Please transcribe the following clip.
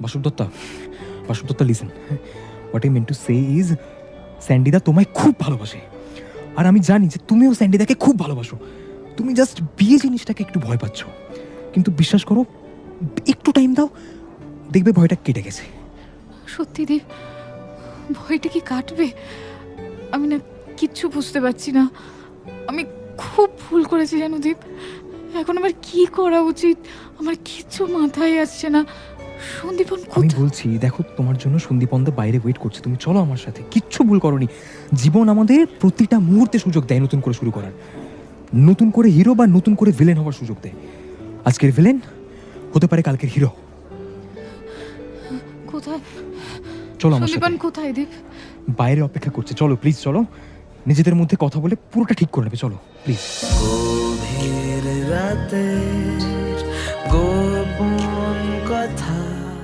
বাসুব Datta listen, what I mean to say is স্যান্ডিদা তোমায় খুব ভালোবাসে, আর আমি জানি যে তুমিও স্যান্ডিদাকে খুব ভালোবাসো। তুমি জাস্ট বিয়ে জিনিসটাকে একটু ভয় পাচ্ছ, কিন্তু বিশ্বাস করো, একটু টাইম দাও, দেখবে ভয়টা কেটে গেছে। সত্যি দীপ, ভয়টা কি কাটবে? আমি না কিচ্ছু বুঝতে পারছি না। আমি খুব ভুল করেছি জানো দীপ। এখন আমার কি করা উচিত আমার কিচ্ছু মাথায় আসছে না। সন্দীপন আমি কোথায়? বলছি, দেখো তোমার জন্য সন্দীপনদা বাইরে ওয়েট করছে, তুমি চলো আমার সাথে। কিচ্ছু ভুল করনি। জীবন আমাদের প্রতিটা মুহূর্তে সুযোগ দেয় নতুন করে শুরু করার, নতুন করে হিরো বা নতুন করে ভিলেন হওয়ার সুযোগ দেয়। আজকের ভিলেন হতে পারে কালকের হিরো। কোথায় চলো আমার সন্দীপন? সাথে, কোথায় দীপ? বাইরে অপেক্ষা করছে। চলো প্লিজ, চলো, নিজেদের মধ্যে কথা বলে পুরোটা ঠিক করে নেবে। চলো প্লিজ। গভীর রাতের